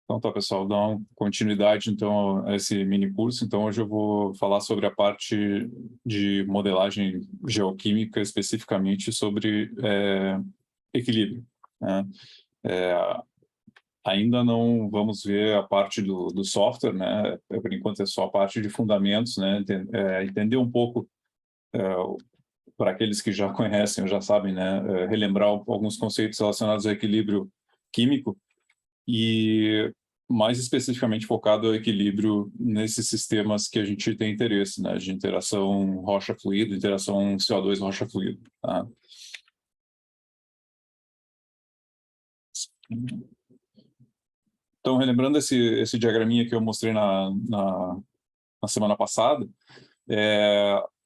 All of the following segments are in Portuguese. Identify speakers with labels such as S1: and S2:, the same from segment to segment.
S1: Então tá, pessoal, dá uma continuidade então a esse mini curso. Então hoje eu vou falar sobre a parte de modelagem geoquímica, especificamente sobre equilíbrio, né? É, Ainda não vamos ver a parte do software, né? Por enquanto é só a parte de fundamentos, né? Entender um pouco, para aqueles que já conhecem ou já sabem, né? Relembrar alguns conceitos relacionados ao equilíbrio químico e mais especificamente focado ao equilíbrio nesses sistemas que a gente tem interesse, né? De interação rocha-fluido, interação CO2 rocha-fluido, tá? Então, relembrando esse diagraminha que eu mostrei na semana passada,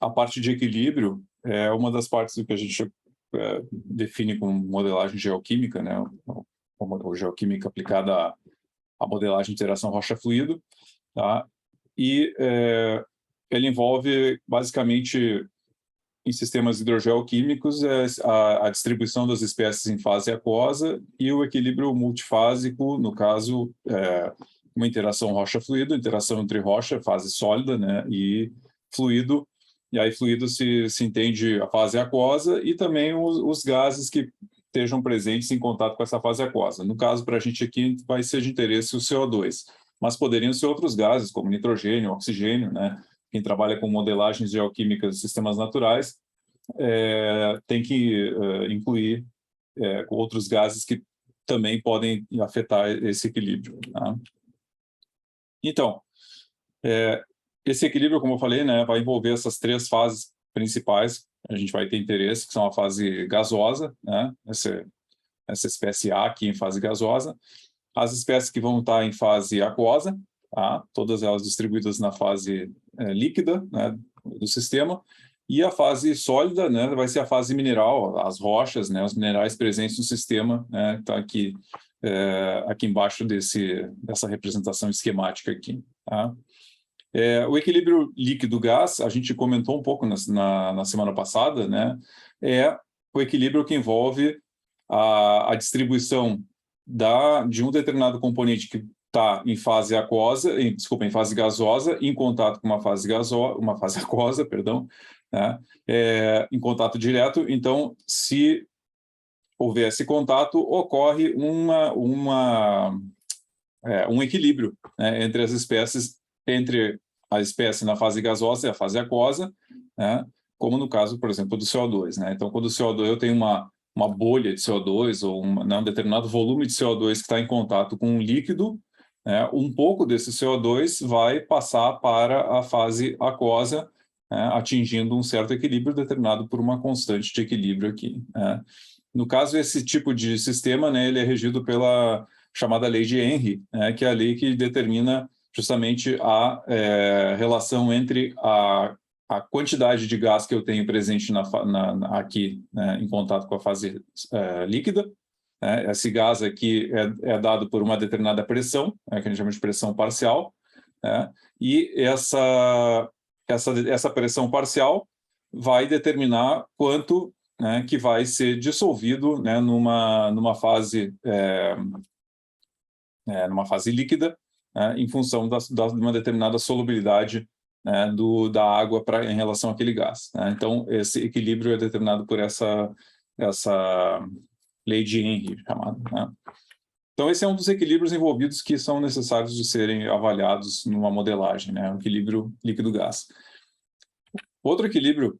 S1: a parte de equilíbrio é uma das partes do que a gente define como modelagem geoquímica, né? Ou geoquímica aplicada à modelagem de interação rocha-fluido, tá? E ele envolve, basicamente, em sistemas hidrogeoquímicos, a distribuição das espécies em fase aquosa e o equilíbrio multifásico, no caso, uma interação rocha-fluido, interação entre rocha, fase sólida, né, e fluido. E aí fluido se entende a fase aquosa e também os gases que estejam presentes em contato com essa fase aquosa. No caso, para a gente aqui, vai ser de interesse o CO2, mas poderiam ser outros gases, como nitrogênio, oxigênio, né? Quem trabalha com modelagens geoquímicas de sistemas naturais tem que incluir outros gases que também podem afetar esse equilíbrio, tá? Então, esse equilíbrio, como eu falei, né, vai envolver essas três fases principais. A gente vai ter interesse, que são a fase gasosa, né, essa espécie A aqui em fase gasosa, as espécies que vão estar em fase aquosa, tá? Todas elas distribuídas na fase líquida, né, do sistema, e a fase sólida, né, vai ser a fase mineral, as rochas, né, os minerais presentes no sistema, né, está aqui, aqui embaixo dessa representação esquemática aqui, tá? O equilíbrio líquido-gás, a gente comentou um pouco na semana passada, né, é o equilíbrio que envolve a distribuição de um determinado componente que está em fase aquosa, em fase gasosa, em contato com uma fase aquosa, perdão, né, em contato direto. Então, se houver esse contato, ocorre um equilíbrio, né, entre as espécies, entre a espécie na fase gasosa e a fase aquosa, né, como no caso, por exemplo, do CO2. Né? Então, quando o CO2 eu tenho uma bolha de CO2 ou um determinado volume de CO2 que está em contato com um líquido, né, um pouco desse CO2 vai passar para a fase aquosa, né, atingindo um certo equilíbrio determinado por uma constante de equilíbrio aqui, né? No caso, esse tipo de sistema, né, ele é regido pela chamada lei de Henry, né, que é a lei que determina justamente a relação entre a quantidade de gás que eu tenho presente aqui, né, em contato com a fase líquida, né? Esse gás aqui é dado por uma determinada pressão, né, que a gente chama de pressão parcial, né? E essa pressão parcial vai determinar quanto, né, que vai ser dissolvido, né, numa fase líquida, né, em função de uma determinada solubilidade, né, da água em relação àquele gás, né? Então, esse equilíbrio é determinado por essa lei de Henry, chamada, né? Então, esse é um dos equilíbrios envolvidos que são necessários de serem avaliados numa modelagem, né? O equilíbrio líquido-gás. Outro equilíbrio,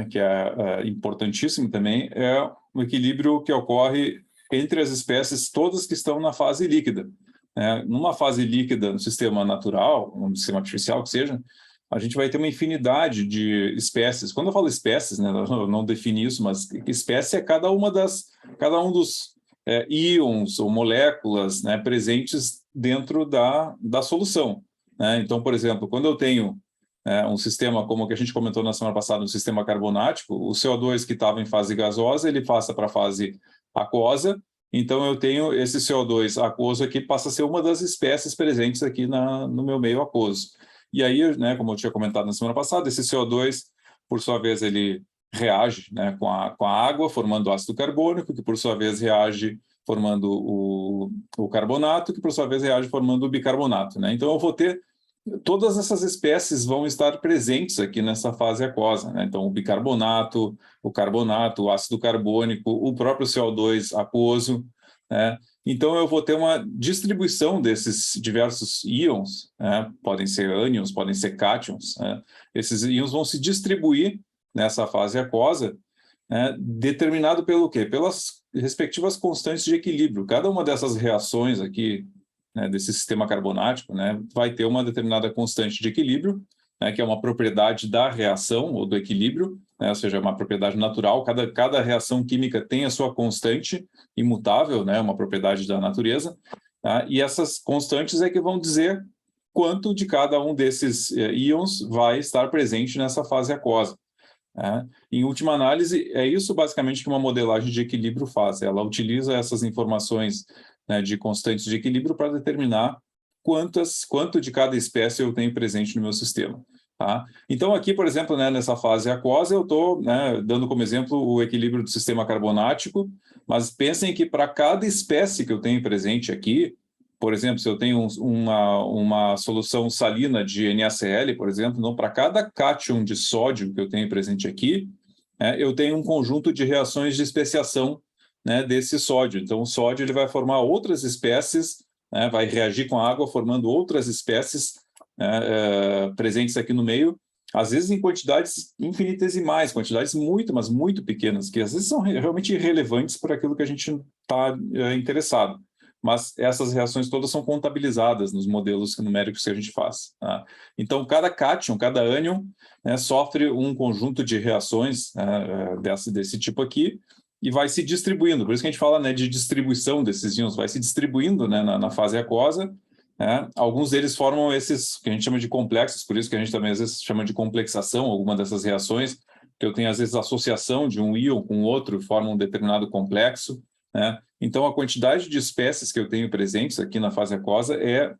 S1: que é importantíssimo também, é o equilíbrio que ocorre entre as espécies todas que estão na fase líquida. Numa fase líquida, no sistema natural, no sistema artificial que seja, a gente vai ter uma infinidade de espécies. Quando eu falo espécies, né, eu não defino isso, mas espécie é cada um dos íons ou moléculas, né, presentes dentro da solução, né? Então, por exemplo, quando eu tenho um sistema como o que a gente comentou na semana passada, um sistema carbonático, o CO2 que estava em fase gasosa, ele passa para a fase aquosa. Então, eu tenho esse CO2 aquoso aqui, passa a ser uma das espécies presentes aqui no meu meio aquoso. E aí, né, como eu tinha comentado na semana passada, esse CO2, por sua vez, ele reage, né, com a água, formando ácido carbônico, que por sua vez reage formando o carbonato, que por sua vez reage formando o bicarbonato, né? Então eu vou ter todas essas espécies vão estar presentes aqui nessa fase aquosa, né? Então o bicarbonato, o carbonato, o ácido carbônico, o próprio CO2 aquoso, né? Então eu vou ter uma distribuição desses diversos íons, né? Podem ser ânions, podem ser cátions, né? Esses íons vão se distribuir nessa fase aquosa, né? Determinado pelo quê? Pelas respectivas constantes de equilíbrio. Cada uma dessas reações aqui, né, desse sistema carbonático, né, vai ter uma determinada constante de equilíbrio, né, que é uma propriedade da reação ou do equilíbrio, né, ou seja, uma propriedade natural. Cada reação química tem a sua constante imutável, né, uma propriedade da natureza, tá? E essas constantes é que vão dizer quanto de cada um desses íons vai estar presente nessa fase aquosa. Em última análise, é isso basicamente que uma modelagem de equilíbrio faz. Ela utiliza essas informações, né, de constantes de equilíbrio para determinar quanto de cada espécie eu tenho presente no meu sistema. Tá? Então, aqui, por exemplo, né, nessa fase aquosa, eu estou, né, dando como exemplo o equilíbrio do sistema carbonático, mas pensem que para cada espécie que eu tenho presente aqui, por exemplo, se eu tenho uma solução salina de NaCl, por exemplo, então, para cada cátion de sódio que eu tenho presente aqui, eu tenho um conjunto de reações de especiação, né, desse sódio. Então, o sódio ele vai formar outras espécies, né, vai reagir com a água, formando outras espécies, né, presentes aqui no meio, às vezes em quantidades infinitesimais, quantidades muito, mas muito pequenas, que às vezes são realmente irrelevantes para aquilo que a gente está interessado. Mas essas reações todas são contabilizadas nos modelos numéricos que a gente faz. Tá? Então, cada cátion, cada ânion, né, sofre um conjunto de reações desse tipo aqui e vai se distribuindo. Por isso que a gente fala, né, de distribuição desses íons, vai se distribuindo, né, na fase aquosa. Né? Alguns deles formam esses que a gente chama de complexos, por isso que a gente também às vezes chama de complexação, alguma dessas reações, que eu tenho às vezes associação de um íon com outro, forma um determinado complexo. Né? Então, a quantidade de espécies que eu tenho presentes aqui na fase aquosa é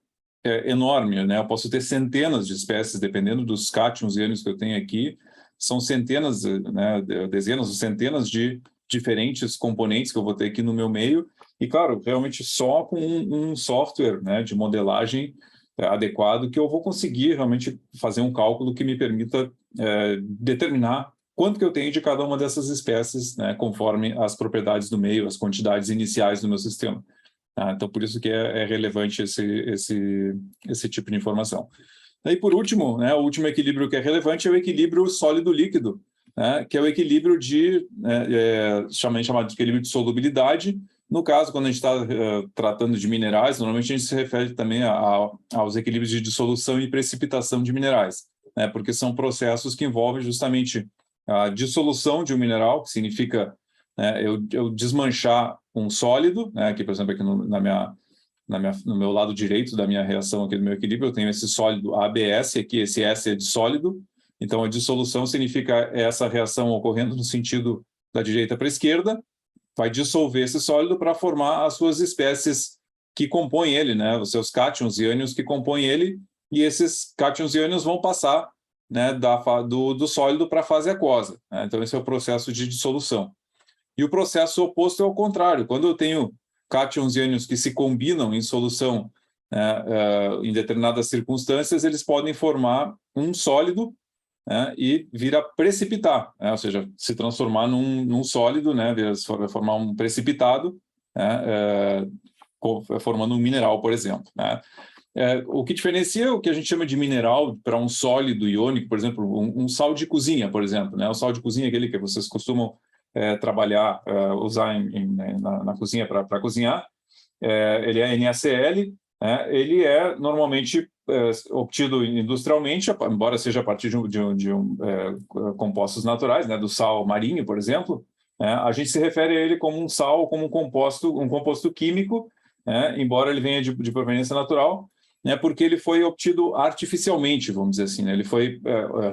S1: enorme, né? Eu posso ter centenas de espécies, dependendo dos cátions e ânions que eu tenho aqui, são centenas, né, dezenas ou centenas de diferentes componentes que eu vou ter aqui no meu meio, e, claro, realmente só com um software, né, de modelagem adequado que eu vou conseguir realmente fazer um cálculo que me permita determinar quanto que eu tenho de cada uma dessas espécies, né, conforme as propriedades do meio, as quantidades iniciais do meu sistema. Então, por isso que é relevante esse tipo de informação. E, por último, né, o último equilíbrio que é relevante é o equilíbrio sólido-líquido, né, que é o equilíbrio chamado de equilíbrio de solubilidade. No caso, quando a gente está tratando de minerais, normalmente a gente se refere também aos equilíbrios de dissolução e precipitação de minerais, né, porque são processos que envolvem justamente a dissolução de um mineral, que significa eu desmanchar um sólido, né, aqui, por exemplo, aqui no meu lado direito da minha reação, aqui do meu equilíbrio, eu tenho esse sólido ABS, aqui esse S é de sólido, então a dissolução significa essa reação ocorrendo no sentido da direita para a esquerda, vai dissolver esse sólido para formar as suas espécies que compõem ele, né, os seus cátions e ânions que compõem ele, e esses cátions e ânions vão passar, né, do sólido para a fase aquosa. Né? Então, esse é o processo de dissolução. E o processo oposto é o contrário. Quando eu tenho cátions e ânions que se combinam em solução, em determinadas circunstâncias, eles podem formar um sólido, né, e vir a precipitar, né? Ou seja, se transformar num sólido, né, formar um precipitado, né, formando um mineral, por exemplo. Né? O que diferencia o que a gente chama de mineral para um sólido iônico, por exemplo, um sal de cozinha, por exemplo. Né? O sal de cozinha é aquele que vocês costumam trabalhar, usar na cozinha para cozinhar. Ele é NaCl, né? Ele é normalmente obtido industrialmente, embora seja a partir de compostos naturais, né? Do sal marinho, por exemplo. A gente se refere a ele como um sal, como um composto químico, embora ele venha de proveniência natural, né, porque ele foi obtido artificialmente, vamos dizer assim, né? Ele foi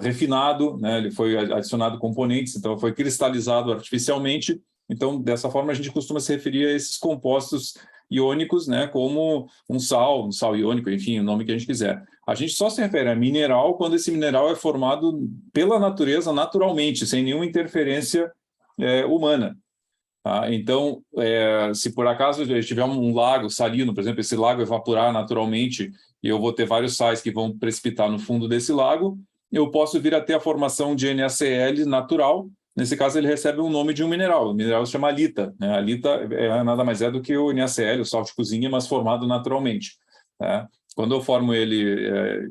S1: refinado, né? Ele foi adicionado componentes, então foi cristalizado artificialmente. Então, dessa forma, a gente costuma se referir a esses compostos iônicos, né, como um sal iônico, enfim, o nome que a gente quiser. A gente só se refere a mineral quando esse mineral é formado pela natureza naturalmente, sem nenhuma interferência humana. Tá? Então, se por acaso tiver um lago salino, por exemplo, esse lago evaporar naturalmente e eu vou ter vários sais que vão precipitar no fundo desse lago, eu posso vir a ter a formação de NaCl natural. Nesse caso, ele recebe o nome de um mineral. O mineral se chama halita, né? A halita nada mais é do que o NaCl, o sal de cozinha, mas formado naturalmente. Né? Quando eu formo ele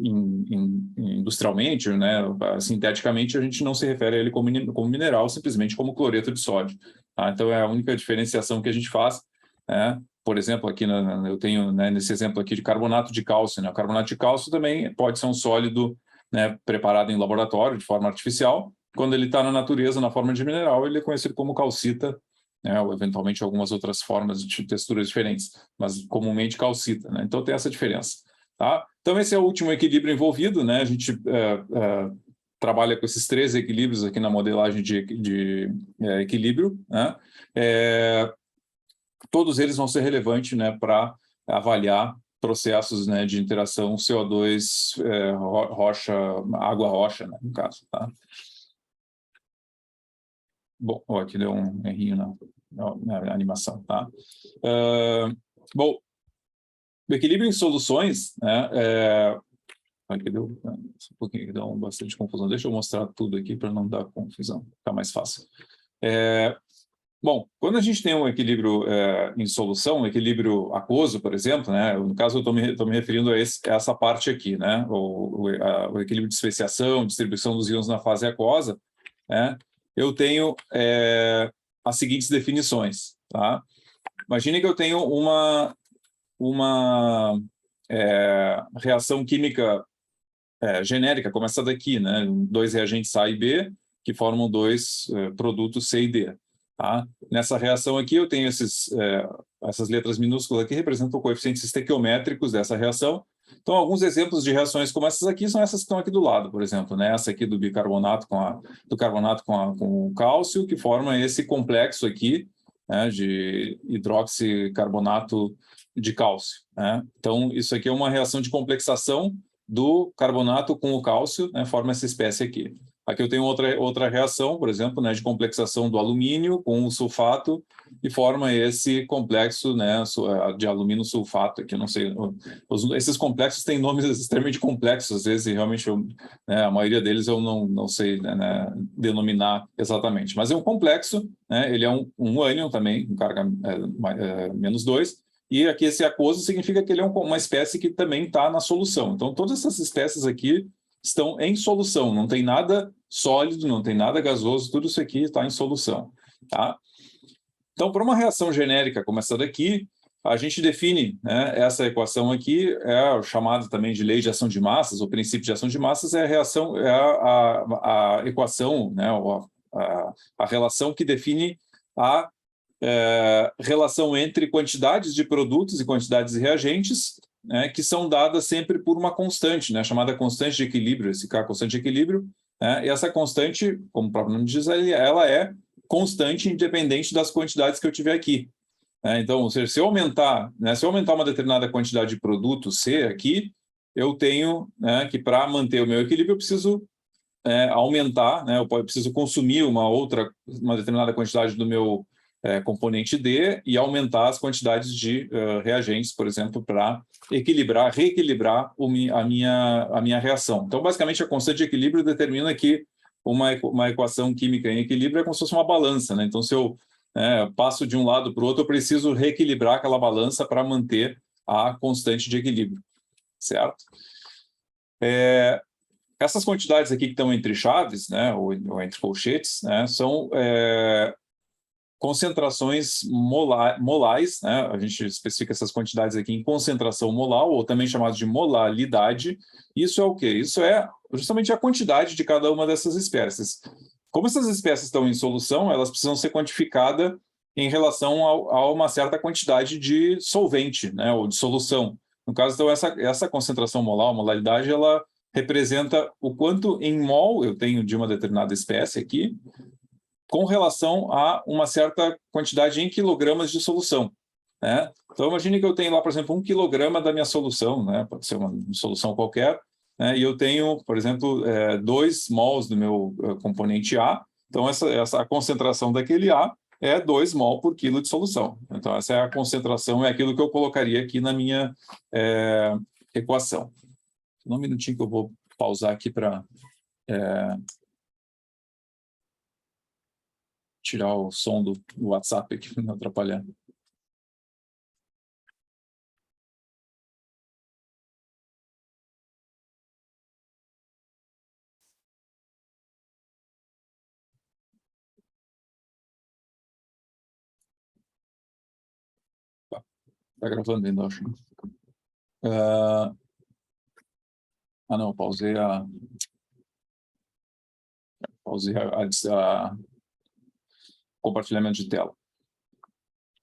S1: industrialmente, né, sinteticamente, a gente não se refere a ele como mineral, simplesmente como cloreto de sódio. Tá? Então, é a única diferenciação que a gente faz. Né? Por exemplo, aqui eu tenho, né, nesse exemplo aqui de carbonato de cálcio. Né? O carbonato de cálcio também pode ser um sólido, né, preparado em laboratório de forma artificial. Quando ele está na natureza, na forma de mineral, ele é conhecido como calcita, né, ou eventualmente algumas outras formas de texturas diferentes, mas comumente calcita. Né? Então tem essa diferença. Tá? Então esse é o último equilíbrio envolvido. Né? A gente trabalha com esses 3 equilíbrios aqui na modelagem de equilíbrio. Né? Todos eles vão ser relevantes, né, para avaliar processos, né, de interação CO2, rocha, água-rocha, né, no caso. Tá? Bom, aqui deu um errinho na animação. Tá? Bom, o equilíbrio em soluções, né, aqui deu um pouquinho, que deu bastante confusão. Deixa eu mostrar tudo aqui para não dar confusão, ficar mais fácil. Bom, quando a gente tem um equilíbrio em solução, um equilíbrio aquoso, por exemplo, né, no caso eu estou me referindo a essa parte aqui, né, o equilíbrio de especiação, distribuição dos íons na fase aquosa, né, eu tenho as seguintes definições. Tá? Imagine que eu tenho uma reação química genérica, como essa daqui, né, 2 reagentes A e B, que formam 2 produtos C e D. Tá? Nessa reação aqui, eu tenho essas letras minúsculas aqui, representam coeficientes estequiométricos dessa reação. Então, alguns exemplos de reações como essas aqui são essas que estão aqui do lado, por exemplo. Né? Essa aqui do bicarbonato do carbonato com o cálcio, que forma esse complexo aqui, né, de hidroxicarbonato de cálcio. Né? Então, isso aqui é uma reação de complexação do carbonato com o cálcio, né, forma essa espécie aqui. Aqui eu tenho outra reação, por exemplo, né, de complexação do alumínio com o sulfato e forma esse complexo, né, de alumínio sulfato. Aqui eu não sei, esses complexos têm nomes extremamente complexos, às vezes, e realmente né, a maioria deles eu não sei né, denominar exatamente. Mas é um complexo, né, ele é um ânion também, com carga -2, e aqui esse aquoso significa que ele é uma espécie que também está na solução. Então, todas essas espécies aqui estão em solução, não tem nada sólido, não tem nada gasoso, tudo isso aqui está em solução. Tá? Então, para uma reação genérica como essa daqui, a gente define, né, essa equação aqui, é chamada também de lei de ação de massas, ou princípio de ação de massas, é a reação, a equação, né, a relação que define a relação entre quantidades de produtos e quantidades de reagentes, né, que são dadas sempre por uma constante, né, chamada constante de equilíbrio, esse K, constante de equilíbrio, né, e essa constante, como o próprio nome diz, ela é constante independente das quantidades que eu tiver aqui. Então, se eu aumentar uma determinada quantidade de produto C aqui, eu tenho, né, que para manter o meu equilíbrio eu preciso aumentar, né, eu preciso consumir uma determinada quantidade do meu componente D e aumentar as quantidades de reagentes, por exemplo, para reequilibrar a minha reação. Então, basicamente, a constante de equilíbrio determina que uma equação química em equilíbrio é como se fosse uma balança. Né? Então, se eu passo de um lado para o outro, eu preciso reequilibrar aquela balança para manter a constante de equilíbrio, certo? Essas quantidades aqui que estão entre chaves, né, ou entre colchetes, né, são concentrações molais, né? A gente especifica essas quantidades aqui em concentração molar, ou também chamado de molalidade. Isso é o quê? Isso é justamente a quantidade de cada uma dessas espécies. Como essas espécies estão em solução, elas precisam ser quantificadas em relação a uma certa quantidade de solvente, né? Ou de solução. No caso, então, essa concentração molar, molalidade, ela representa o quanto em mol eu tenho de uma determinada espécie aqui, com relação a uma certa quantidade em quilogramas de solução. né? Então, imagine que eu tenho lá, por exemplo, 1 quilograma da minha solução, né? Pode ser uma solução qualquer, né? E eu tenho, por exemplo, 2 mols do meu componente A. Então, essa a concentração daquele A é 2 mol por quilo de solução. Então, essa é a concentração, é aquilo que eu colocaria aqui na minha equação. Um minutinho que eu vou pausar aqui para tirar o som do WhatsApp aqui para não atrapalhar. Tá gravando ainda, acho. Não, pausei a compartilhamento de tela.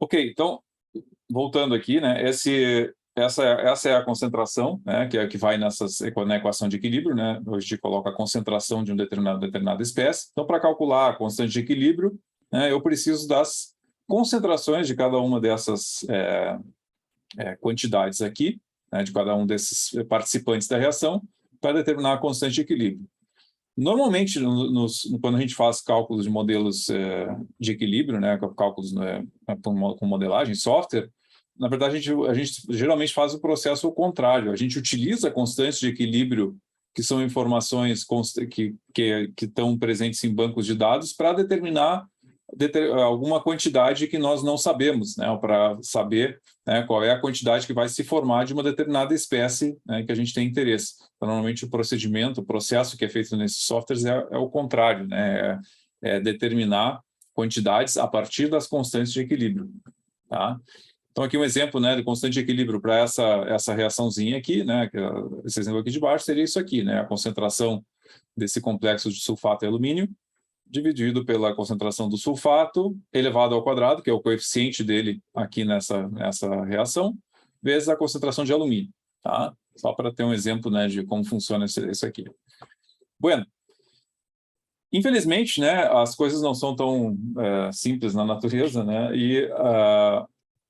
S1: Ok, então, voltando aqui, né, essa é a concentração, né, que é a que vai na equação de equilíbrio, né, hoje a gente coloca a concentração de determinada espécie. Então, para calcular a constante de equilíbrio, né, eu preciso das concentrações de cada uma dessas quantidades aqui, né, de cada um desses participantes da reação, para determinar a constante de equilíbrio. Normalmente, quando a gente faz cálculos de modelos de equilíbrio, né, cálculos com modelagem, software, na verdade, a gente geralmente faz o processo ao contrário. A gente utiliza constantes de equilíbrio, que são informações que estão presentes em bancos de dados, para determinar alguma quantidade que nós não sabemos, né, para saber, né, qual é a quantidade que vai se formar de uma determinada espécie, né, que a gente tem interesse. Então, normalmente o processo que é feito nesses softwares é o contrário, né, é determinar quantidades a partir das constantes de equilíbrio. Tá? Então, aqui um exemplo, né, de constante de equilíbrio para essa reaçãozinha aqui, né, esse exemplo aqui de baixo seria isso aqui, né, a concentração desse complexo de sulfato e alumínio, dividido pela concentração do sulfato elevado ao quadrado, que é o coeficiente dele aqui nessa reação, vezes a concentração de alumínio. Tá? Só para ter um exemplo, né, de como funciona isso aqui. Bueno, infelizmente, né, as coisas não são tão simples na natureza, né, e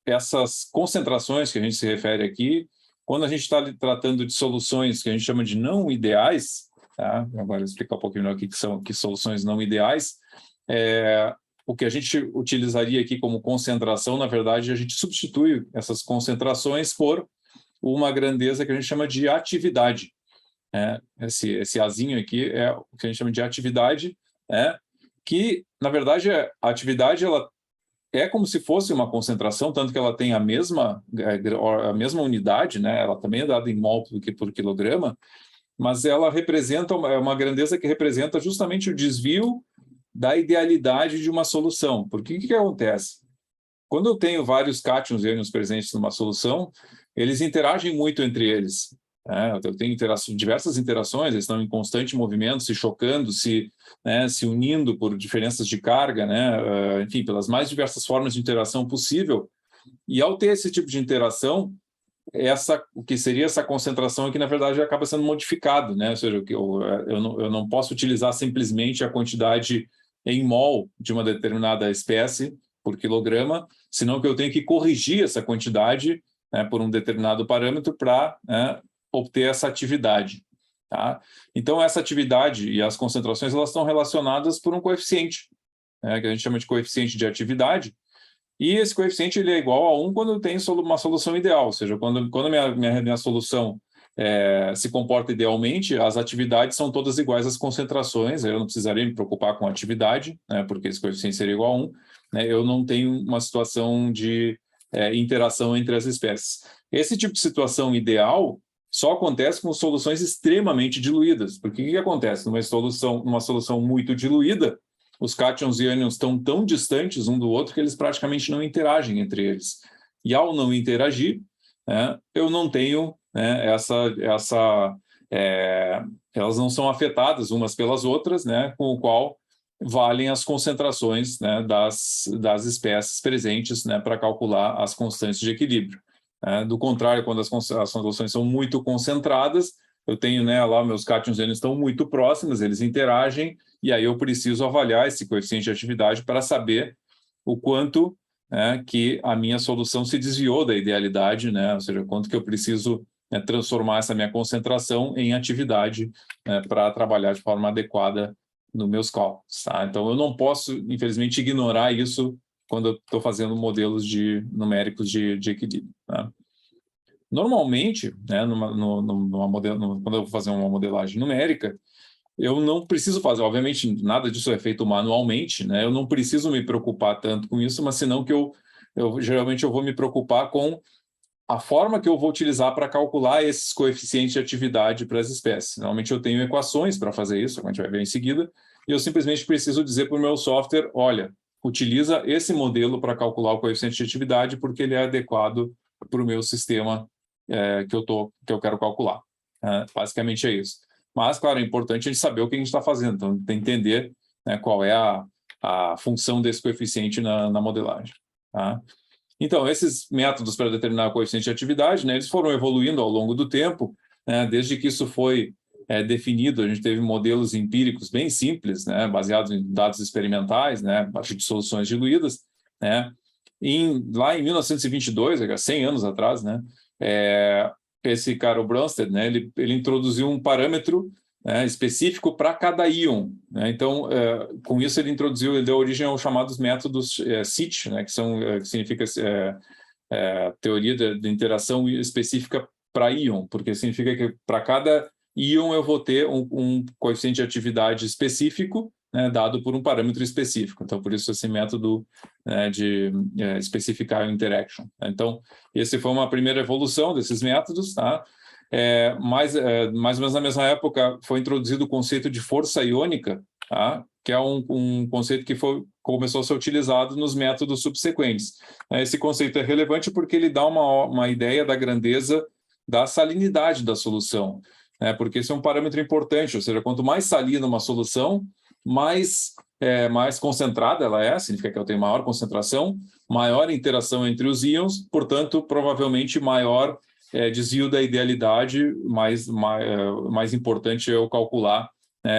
S1: essas concentrações que a gente se refere aqui, quando a gente está tratando de soluções que a gente chama de não ideais, tá? Agora eu vou explicar um pouquinho melhor o que são soluções não ideais. O que a gente utilizaria aqui como concentração, na verdade, a gente substitui essas concentrações por uma grandeza que a gente chama de atividade. Esse Azinho aqui é o que a gente chama de atividade, que, na verdade, a atividade ela é como se fosse uma concentração, tanto que ela tem a mesma unidade, né? Ela também é dada em mol por quilograma, mas ela representa uma grandeza que representa justamente o desvio da idealidade de uma solução. Porque o que acontece? Quando eu tenho vários cátions e ânions presentes numa solução, eles interagem muito entre eles. Eu tenho diversas interações, eles estão em constante movimento, se chocando, se unindo por diferenças de carga, né? Enfim, pelas mais diversas formas de interação possível. E ao ter esse tipo de interação, o que seria essa concentração aqui, na verdade, acaba sendo modificado, né? Ou seja, eu não posso utilizar simplesmente a quantidade em mol de uma determinada espécie por quilograma, senão que eu tenho que corrigir essa quantidade, né, por um determinado parâmetro para obter essa atividade. Tá? Então, essa atividade e as concentrações elas estão relacionadas por um coeficiente, que a gente chama de coeficiente de atividade, e esse coeficiente ele é igual a 1 quando eu tenho uma solução ideal, ou seja, quando a minha solução se comporta idealmente, as atividades são todas iguais às concentrações, eu não precisaria me preocupar com a atividade, né, porque esse coeficiente seria igual a 1, né, eu não tenho uma situação de interação entre as espécies. Esse tipo de situação ideal só acontece com soluções extremamente diluídas, porque o que acontece? Numa solução muito diluída, os cátions e ânions estão tão distantes um do outro que eles praticamente não interagem entre eles. E ao não interagir, eu não tenho elas não são afetadas umas pelas outras, né, com o qual valem as concentrações, né, das espécies presentes, né, para calcular as constantes de equilíbrio. Do contrário, quando as soluções são muito concentradas, eu tenho, né, lá meus cátions e ânions estão muito próximos, eles interagem, e aí eu preciso avaliar esse coeficiente de atividade para saber o quanto né, que a minha solução se desviou da idealidade, né, ou seja, quanto que eu preciso transformar essa minha concentração em atividade para trabalhar de forma adequada nos meus cálculos. Tá? Então, eu não posso, infelizmente, ignorar isso quando eu estou fazendo modelos numéricos de equilíbrio. Tá? Normalmente, né, quando eu vou fazer uma modelagem numérica, eu não preciso fazer, obviamente, nada disso é feito manualmente, né? Eu não preciso me preocupar tanto com isso, mas senão que geralmente eu vou me preocupar com a forma que eu vou utilizar para calcular esses coeficientes de atividade para as espécies. Normalmente eu tenho equações para fazer isso, como a gente vai ver em seguida, e eu simplesmente preciso dizer para o meu software, olha, utiliza esse modelo para calcular o coeficiente de atividade porque ele é adequado para o meu sistema que eu quero calcular. Basicamente é isso. Mas, claro, é importante a gente saber o que a gente está fazendo, então tem que entender, né, qual é a função desse coeficiente na modelagem. Tá? Então, esses métodos para determinar o coeficiente de atividade, né, eles foram evoluindo ao longo do tempo, né, desde que isso foi definido. A gente teve modelos empíricos bem simples, né, baseados em dados experimentais, né, a partir de soluções diluídas, né. Lá em 1922, 100 anos atrás, né, esse cara, o Bronsted, né, ele introduziu um parâmetro, né, específico para cada íon. Né? Então, com isso ele deu origem aos chamados métodos CIT, né, que significa teoria de interação específica para íon, porque significa que para cada íon eu vou ter um coeficiente de atividade específico, né, dado por um parâmetro específico. Então, por isso esse método de especificar a interaction. Então, essa foi uma primeira evolução desses métodos, tá? Mais ou menos na mesma época foi introduzido o conceito de força iônica, tá? Que é um conceito que começou a ser utilizado nos métodos subsequentes. Esse conceito é relevante porque ele dá uma ideia da grandeza da salinidade da solução, né? Porque esse é um parâmetro importante, ou seja, quanto mais salina uma solução, mais concentrada ela significa que ela tem maior concentração, maior interação entre os íons, portanto, provavelmente maior desvio da idealidade, mais importante é eu calcular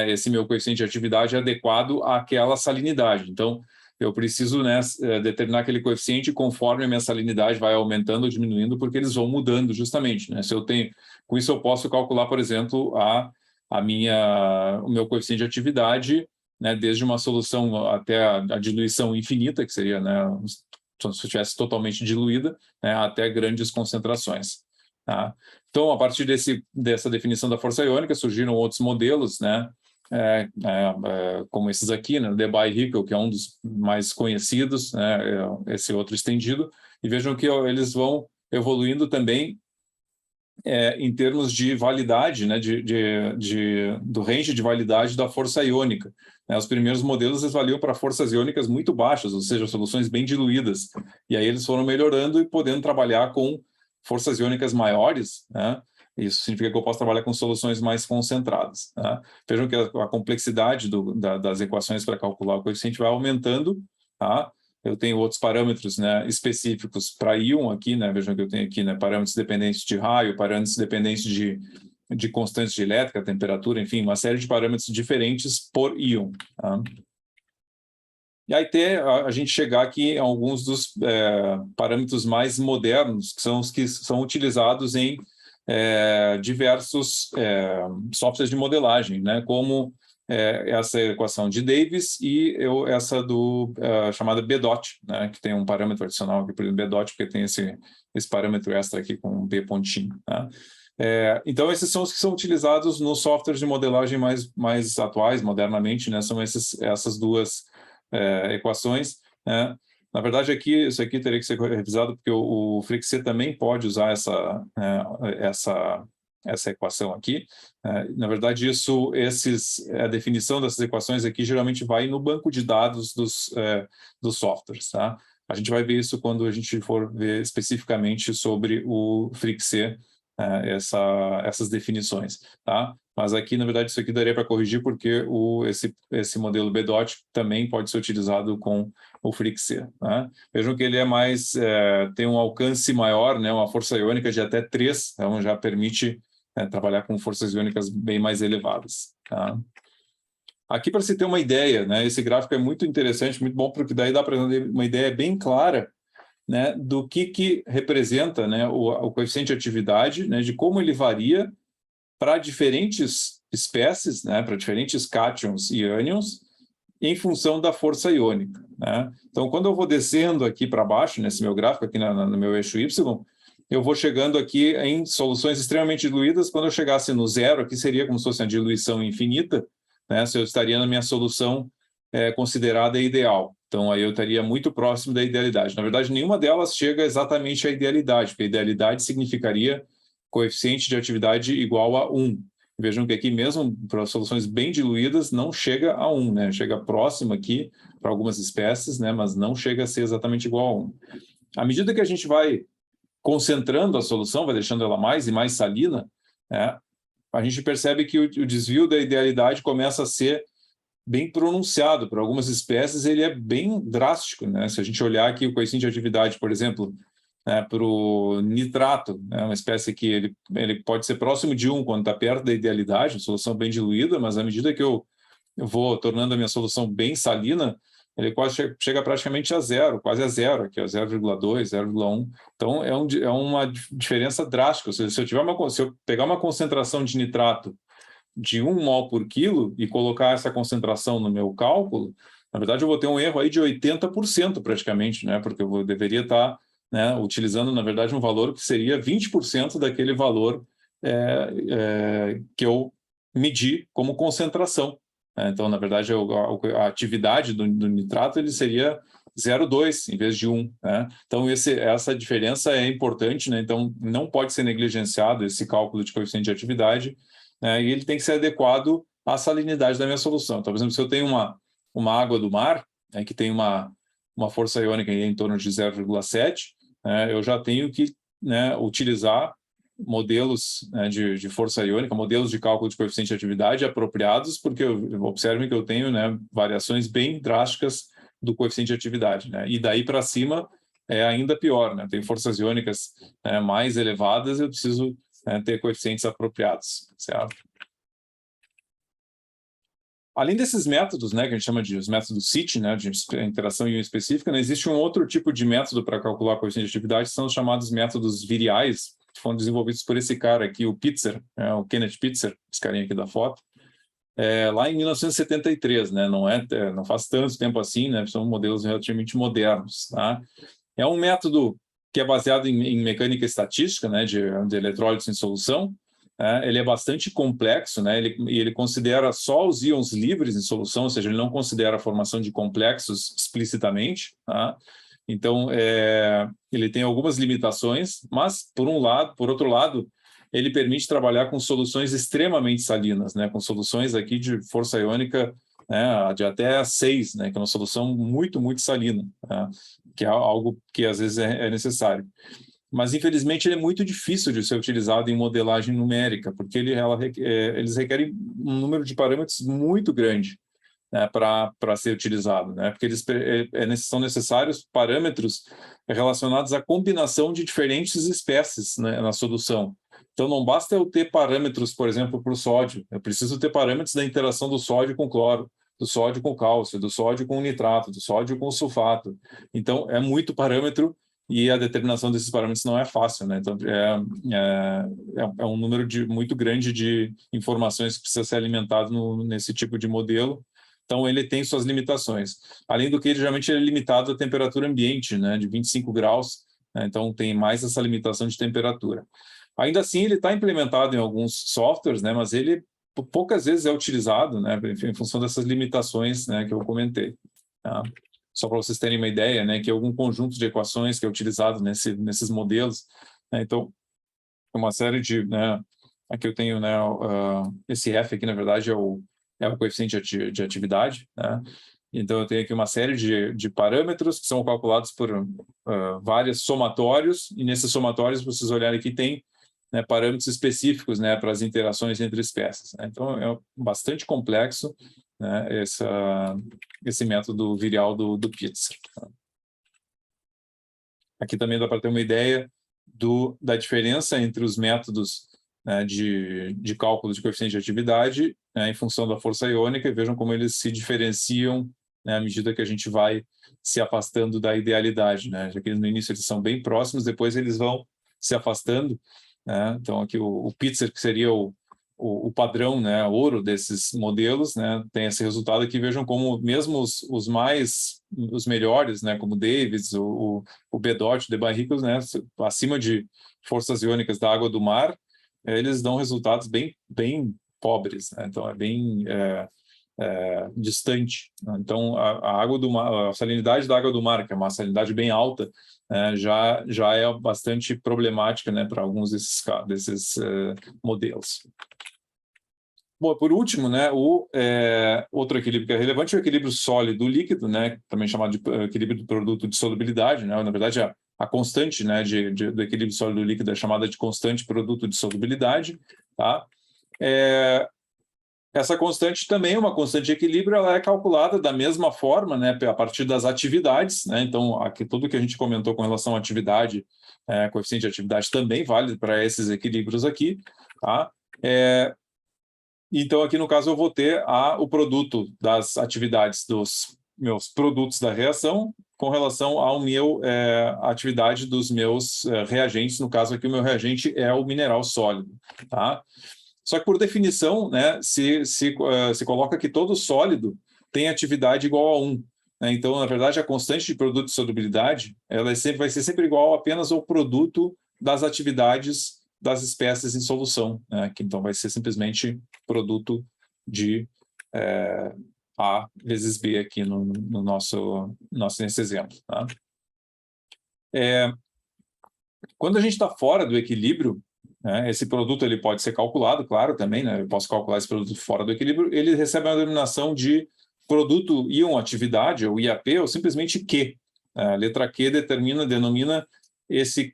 S1: esse meu coeficiente de atividade adequado àquela salinidade. Então, eu preciso determinar aquele coeficiente conforme a minha salinidade vai aumentando ou diminuindo, porque eles vão mudando justamente. Né? Com isso eu posso calcular, por exemplo, o meu coeficiente de atividade, né, desde uma solução até a diluição infinita, que seria, né, se estivesse totalmente diluída, né, até grandes concentrações. Tá? Então, a partir dessa definição da força iônica, surgiram outros modelos, né, como esses aqui, né, Debye-Hickel, que é um dos mais conhecidos, né, esse outro estendido, e vejam que eles vão evoluindo também em termos de validade, né, do range de validade da força iônica. Os primeiros modelos eles valiam para forças iônicas muito baixas, ou seja, soluções bem diluídas. E aí eles foram melhorando e podendo trabalhar com forças iônicas maiores, né? Isso significa que eu posso trabalhar com soluções mais concentradas. Tá? Vejam que a complexidade das equações para calcular o coeficiente vai aumentando. Tá? Eu tenho outros parâmetros, né, específicos para íon aqui, né? Vejam que eu tenho aqui, né, parâmetros dependentes de raio, parâmetros dependentes de constantes de elétrica, temperatura, enfim, uma série de parâmetros diferentes por íon. Tá? E aí a gente chegar aqui a alguns dos parâmetros mais modernos, que são os que são utilizados em diversos softwares de modelagem, né, como essa equação de Davis e essa chamada B-dot, né, que tem um parâmetro adicional aqui, por exemplo, B-dot, porque tem esse parâmetro extra aqui com um B pontinho. Tá? Então, esses são os que são utilizados nos softwares de modelagem mais atuais, modernamente, né, são essas duas equações. Né? Na verdade, isso aqui teria que ser revisado, porque o FreeC também pode usar essa equação aqui. Na verdade, a definição dessas equações aqui geralmente vai no banco de dados dos softwares. Tá? A gente vai ver isso quando a gente for ver especificamente sobre o FreeC, essas definições. Tá? Mas aqui, na verdade, isso aqui daria para corrigir, porque esse modelo B-dot também pode ser utilizado com o FreeC. Né? Vejam que ele tem um alcance maior, né? Uma força iônica de até 3, então já permite trabalhar com forças iônicas bem mais elevadas. Tá? Aqui, para se ter uma ideia, né? Esse gráfico é muito interessante, muito bom, porque daí dá para ter uma ideia bem clara, né, do que representa, né, o coeficiente de atividade, né, de como ele varia para diferentes espécies, né, para diferentes cátions e ânions, em função da força iônica, né? Então, quando eu vou descendo aqui para baixo, nesse meu gráfico, aqui no meu eixo Y, eu vou chegando aqui em soluções extremamente diluídas. Quando eu chegasse no zero, aqui seria como se fosse uma diluição infinita, né? Se eu estaria na minha solução considerada ideal. Então, aí eu estaria muito próximo da idealidade. Na verdade, nenhuma delas chega exatamente à idealidade, porque a idealidade significaria coeficiente de atividade igual a 1. Vejam que aqui mesmo, para soluções bem diluídas, não chega a 1, né? Chega próximo aqui para algumas espécies, né? Mas não chega a ser exatamente igual a 1. À medida que a gente vai concentrando a solução, vai deixando ela mais e mais salina, né? A gente percebe que o desvio da idealidade começa a ser bem pronunciado. Para algumas espécies, ele é bem drástico, né? Se a gente olhar aqui o coeficiente de atividade, por exemplo, para o nitrato, né, uma espécie que ele pode ser próximo de 1 quando está perto da idealidade, uma solução bem diluída, mas à medida que eu vou tornando a minha solução bem salina, ele quase chega praticamente a zero, quase a zero, aqui, 0,2, 0,1. Então, é uma diferença drástica. Ou seja, se eu pegar uma concentração de nitrato de 1 mol por quilo e colocar essa concentração no meu cálculo, na verdade, eu vou ter um erro aí de 80% praticamente, né? Porque eu deveria estar, né, utilizando, na verdade, um valor que seria 20% daquele valor que eu medi como concentração. Então, na verdade, a atividade do nitrato ele seria 0,2 em vez de 1. Né? Então, essa diferença é importante, né? Então, não pode ser negligenciado esse cálculo de coeficiente de atividade, né? E ele tem que ser adequado à salinidade da minha solução. Então, por exemplo, se eu tenho uma água do mar, né, que tem uma força iônica em torno de 0,7, eu já tenho que, né, utilizar modelos, né, de força iônica, modelos de cálculo de coeficiente de atividade apropriados, porque observem que eu tenho, né, variações bem drásticas do coeficiente de atividade, né? E daí para cima é ainda pior, né? Tem forças iônicas, né, mais elevadas, eu preciso, né, ter coeficientes apropriados, certo? Além desses métodos, né, que a gente chama de os métodos CIT, né, de interação ion específica, né, existe um outro tipo de método para calcular a coeficiente de atividade, que são os chamados métodos viriais, que foram desenvolvidos por esse cara aqui, o Pitzer, né, o Kenneth Pitzer, esse carinha aqui da foto, lá em 1973, né, não faz tanto tempo assim, né, são modelos relativamente modernos, tá? É um método que é baseado em mecânica estatística, né, de eletrólitos em solução. Ele é bastante complexo, né, ele considera só os íons livres em solução, ou seja, ele não considera a formação de complexos explicitamente. Tá? Então, ele tem algumas limitações, mas, por outro lado, ele permite trabalhar com soluções extremamente salinas, né, com soluções aqui de força iônica, né, de até 6, né, que é uma solução muito, muito salina, tá? Que é algo que às vezes é necessário. Mas, infelizmente, ele é muito difícil de ser utilizado em modelagem numérica, porque eles requerem um número de parâmetros muito grande, né, para ser utilizado, né, porque são necessários parâmetros relacionados à combinação de diferentes espécies, né, na solução. Então, não basta eu ter parâmetros, por exemplo, para o sódio, eu preciso ter parâmetros da interação do sódio com cloro, do sódio com cálcio, do sódio com nitrato, do sódio com sulfato. Então, é muito parâmetro e a determinação desses parâmetros não é fácil, né? Então, é um número muito grande de informações que precisa ser alimentado nesse tipo de modelo. Então, ele tem suas limitações. Além do que, geralmente, ele é limitado à temperatura ambiente, né, de 25 graus, né? Então, tem mais essa limitação de temperatura. Ainda assim, ele está implementado em alguns softwares, né, mas ele poucas vezes é utilizado, né, em função dessas limitações, né, que eu comentei. Tá? Só para vocês terem uma ideia, né, que é algum conjunto de equações que é utilizado nesses modelos. Né, então, uma série de... Né, aqui eu tenho, né, esse F aqui, na verdade, é o coeficiente de atividade. Né? Então, eu tenho aqui uma série de parâmetros que são calculados por vários somatórios, e nesses somatórios, vocês olharem aqui, tem, né, parâmetros específicos, né, para as interações entre espécies. Né? Então, é bastante complexo, né, esse método virial do Pitzer. Aqui também dá para ter uma ideia da diferença entre os métodos, né, de cálculo de coeficiente de atividade, né, em função da força iônica, e vejam como eles se diferenciam né, à medida que a gente vai se afastando da idealidade, né? Já que no início eles são bem próximos, depois eles vão se afastando, né? Então aqui o Pitzer, que seria o padrão, né, ouro desses modelos, né, tem esse resultado aqui. Vejam como mesmo os melhores, né, como Davis, o Bedott, o de Barricos, né, acima de forças iônicas da água do mar, eles dão resultados bem pobres, né? Então é bem distante. Então a água do mar, a salinidade da água do mar, que é uma salinidade bem alta, já é bastante problemática, né, para alguns desses modelos. Bom, por último, né, outro equilíbrio que é relevante é o equilíbrio sólido-líquido, né, também chamado de equilíbrio do produto de solubilidade, né, na verdade a constante, né, do equilíbrio sólido-líquido é chamada de constante produto de solubilidade, tá? Essa constante também é uma constante de equilíbrio, ela é calculada da mesma forma, né, a partir das atividades, né? Então aqui tudo que a gente comentou com relação à atividade, coeficiente de atividade também vale para esses equilíbrios aqui, tá? Então, aqui no caso, eu vou ter o produto das atividades dos meus produtos da reação com relação à atividade dos meus reagentes. No caso aqui, o meu reagente é o mineral sólido, tá? Só que, por definição, né, se coloca que todo sólido tem atividade igual a 1. Né? Então, na verdade, a constante de produto de solubilidade ela vai ser sempre igual apenas ao produto das atividades das espécies em solução, né? Que então vai ser simplesmente produto de A vezes B aqui no nesse exemplo. Tá? Quando a gente está fora do equilíbrio, né, esse produto ele pode ser calculado, claro, também, né, eu posso calcular esse produto fora do equilíbrio, ele recebe uma denominação de íon-atividade, ou IAP, ou simplesmente Q. A letra Q denomina esse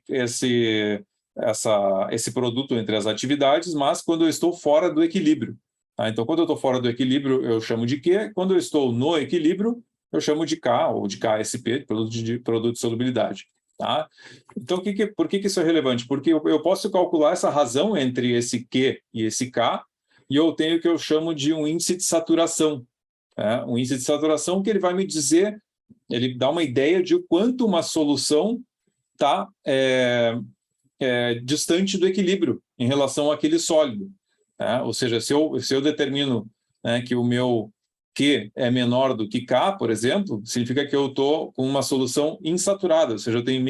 S1: produto entre as atividades, mas quando eu estou fora do equilíbrio. Tá? Então, quando eu estou fora do equilíbrio, eu chamo de Q. Quando eu estou no equilíbrio, eu chamo de K, ou de KSP, produto de solubilidade. Tá? Então, por que isso é relevante? Porque eu posso calcular essa razão entre esse Q e esse K, e eu tenho o que eu chamo de um índice de saturação. Um índice de saturação que ele vai me dizer, ele dá uma ideia de quanto uma solução está distante do equilíbrio em relação àquele sólido. Ou seja, se eu determino, né, que o meu Q é menor do que K, por exemplo, significa que eu estou com uma solução insaturada, ou seja, eu tenho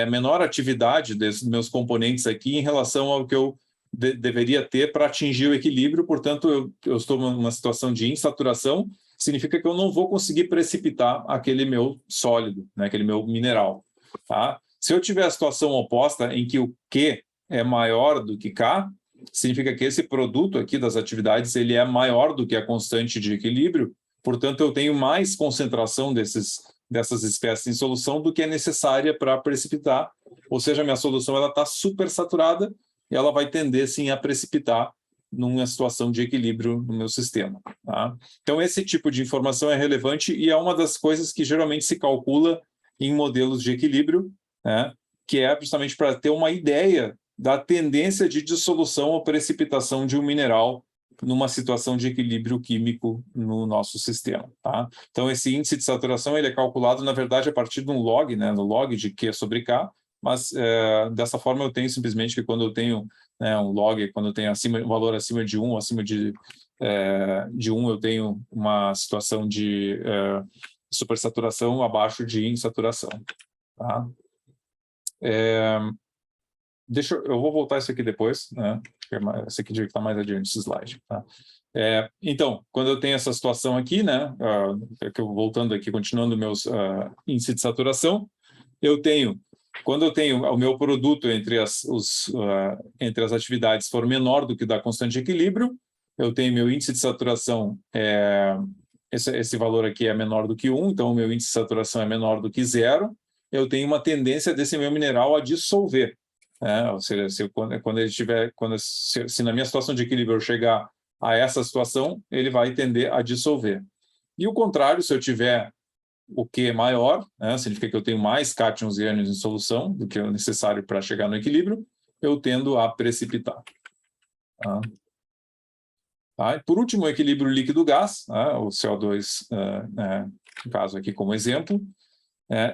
S1: menor atividade desses meus componentes aqui em relação ao que eu deveria ter para atingir o equilíbrio. Portanto, eu estou numa situação de insaturação, significa que eu não vou conseguir precipitar aquele meu sólido, né, aquele meu mineral. Tá? Se eu tiver a situação oposta em que o Q é maior do que K, significa que esse produto aqui das atividades ele é maior do que a constante de equilíbrio, portanto eu tenho mais concentração dessas espécies em solução do que é necessária para precipitar, ou seja, a minha solução está super saturada e ela vai tender sim a precipitar numa situação de equilíbrio no meu sistema. Tá? Então esse tipo de informação é relevante e é uma das coisas que geralmente se calcula em modelos de equilíbrio, né? Que é justamente para ter uma ideia da tendência de dissolução ou precipitação de um mineral numa situação de equilíbrio químico no nosso sistema. Tá? Então, esse índice de saturação ele é calculado, na verdade, a partir de um log, né, no log de Q sobre K, mas dessa forma eu tenho simplesmente que quando eu tenho, né, um log, quando eu tenho um valor acima de 1, acima de 1, eu tenho uma situação de supersaturação abaixo de insaturação. Tá? Eu vou voltar isso aqui depois, né? Esse aqui deve estar mais adiante, esse slide. Tá? Então, quando eu tenho essa situação aqui, né? Voltando aqui, continuando meus índices de saturação, quando eu tenho o meu produto entre as atividades for menor do que da constante de equilíbrio, eu tenho meu índice de saturação, esse valor aqui é menor do que 1, então o meu índice de saturação é menor do que 0, eu tenho uma tendência desse meu mineral a dissolver. Ou seja, se na minha situação de equilíbrio eu chegar a essa situação, ele vai tender a dissolver. E o contrário, se eu tiver o Q maior, significa que eu tenho mais cátions e ânions em solução do que é necessário para chegar no equilíbrio, eu tendo a precipitar. Tá? Tá? E por último, o equilíbrio líquido-gás, né? O CO2, no caso aqui como exemplo.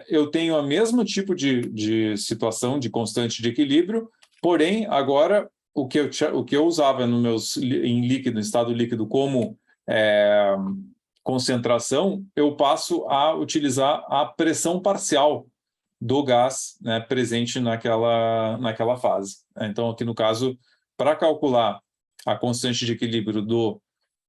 S1: Eu tenho o mesmo tipo de situação de constante de equilíbrio, porém, agora, o que eu usava em líquido, em estado líquido, como concentração, eu passo a utilizar a pressão parcial do gás, né, presente naquela fase. Então, aqui no caso, para calcular a constante de equilíbrio do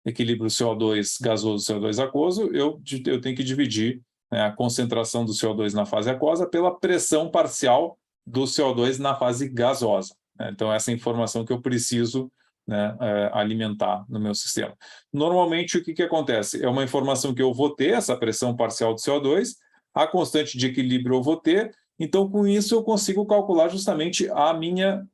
S1: equilíbrio CO2 gasoso CO2 aquoso, eu tenho que dividir, né, a concentração do CO2 na fase aquosa pela pressão parcial do CO2 na fase gasosa. Então, essa é a informação que eu preciso, né, alimentar no meu sistema. Normalmente, o que acontece? É uma informação que eu vou ter, essa pressão parcial do CO2, a constante de equilíbrio eu vou ter, então, com isso, eu consigo calcular justamente a minha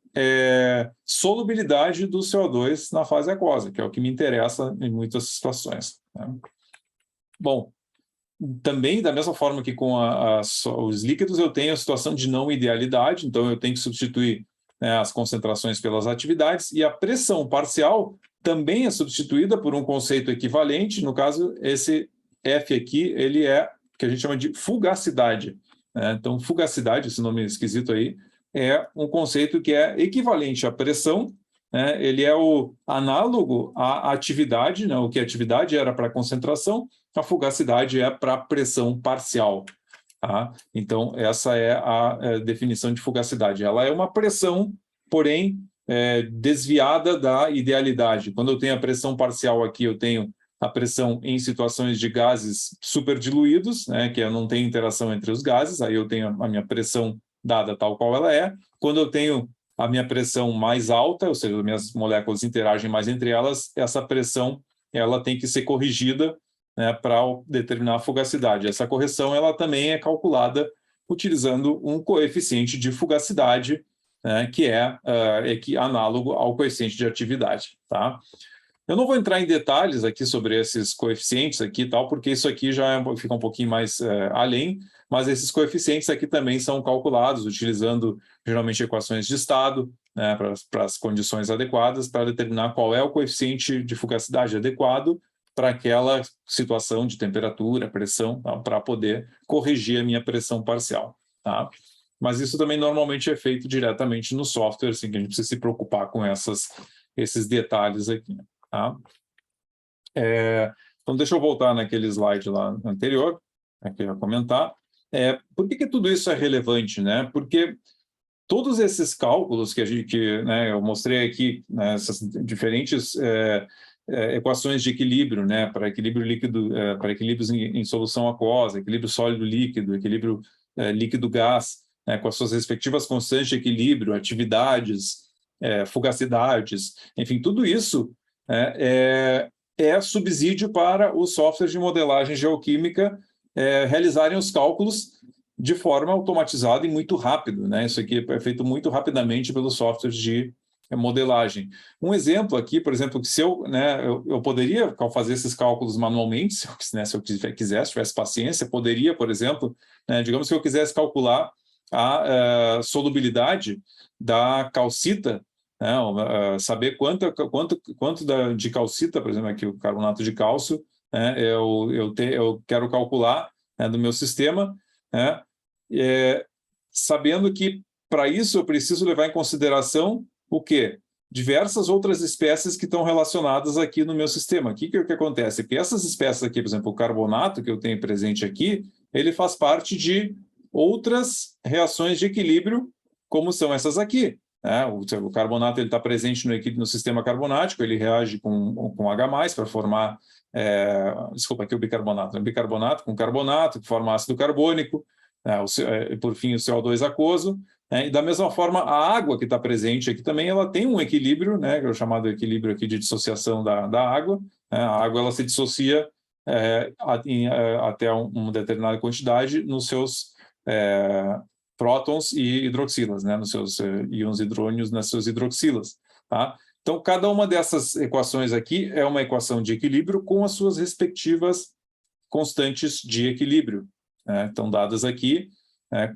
S1: solubilidade do CO2 na fase aquosa, que é o que me interessa em muitas situações. Né? Bom, também, da mesma forma que com os líquidos, eu tenho a situação de não idealidade, então eu tenho que substituir, né, as concentrações pelas atividades, e a pressão parcial também é substituída por um conceito equivalente, no caso, esse F aqui, ele é o que a gente chama de fugacidade. Né? Então, fugacidade, esse nome esquisito aí, é um conceito que é equivalente à pressão, né? Ele é o análogo à atividade, né? O que a atividade era para concentração, a fugacidade é para pressão parcial. Tá? Então, essa é a definição de fugacidade. Ela é uma pressão, porém, desviada da idealidade. Quando eu tenho a pressão parcial aqui, eu tenho a pressão em situações de gases superdiluídos, né, que eu não tenho interação entre os gases, aí eu tenho a minha pressão dada tal qual ela é. Quando eu tenho a minha pressão mais alta, ou seja, as minhas moléculas interagem mais entre elas, essa pressão ela tem que ser corrigida, né, para determinar a fugacidade. Essa correção ela também é calculada utilizando um coeficiente de fugacidade, né, que é análogo ao coeficiente de atividade. Tá? Eu não vou entrar em detalhes aqui sobre esses coeficientes aqui, tal, porque isso aqui já fica um pouquinho mais além, mas esses coeficientes aqui também são calculados utilizando geralmente equações de estado, né, para as condições adequadas, para determinar qual é o coeficiente de fugacidade adequado para aquela situação de temperatura, pressão, tá, para poder corrigir a minha pressão parcial. Tá? Mas isso também normalmente é feito diretamente no software, assim, que a gente precisa se preocupar com esses detalhes aqui. Tá? Então, deixa eu voltar naquele slide lá anterior, que eu ia comentar. Por que tudo isso é relevante? Né? Porque todos esses cálculos né, eu mostrei aqui, né, essas diferentes equações de equilíbrio, né, para equilíbrio líquido, para equilíbrios em solução aquosa, equilíbrio sólido-líquido, equilíbrio líquido-gás, né, com as suas respectivas constantes de equilíbrio, atividades, fugacidades, enfim, tudo isso é subsídio para os softwares de modelagem geoquímica realizarem os cálculos de forma automatizada e muito rápido, né? Isso aqui é feito muito rapidamente pelos softwares de modelagem. Um exemplo aqui, por exemplo, que se eu poderia fazer esses cálculos manualmente, se eu quisesse, tivesse paciência, poderia, por exemplo, né, digamos que eu quisesse calcular a solubilidade da calcita, né, saber quanto de calcita, por exemplo, aqui o carbonato de cálcio, né, eu quero calcular, né, do meu sistema, né, sabendo que, para isso, eu preciso levar em consideração o quê? Diversas outras espécies que estão relacionadas aqui no meu sistema. O que acontece? Porque essas espécies aqui, por exemplo, o carbonato que eu tenho presente aqui, ele faz parte de outras reações de equilíbrio, como são essas aqui. Né? O carbonato está presente no sistema carbonático, ele reage com H+, para formar... desculpa, aqui o bicarbonato. Bicarbonato com carbonato, que forma ácido carbônico, por fim, o CO2 aquoso. E da mesma forma, a água que está presente aqui também, ela tem um equilíbrio, né, que é o chamado equilíbrio aqui de dissociação da água. A água ela se dissocia até uma determinada quantidade nos seus prótons e hidroxilas, né, nos seus íons hidrônios, nas suas hidroxilas. Tá? Então, cada uma dessas equações aqui é uma equação de equilíbrio com as suas respectivas constantes de equilíbrio. Estão dadas aqui,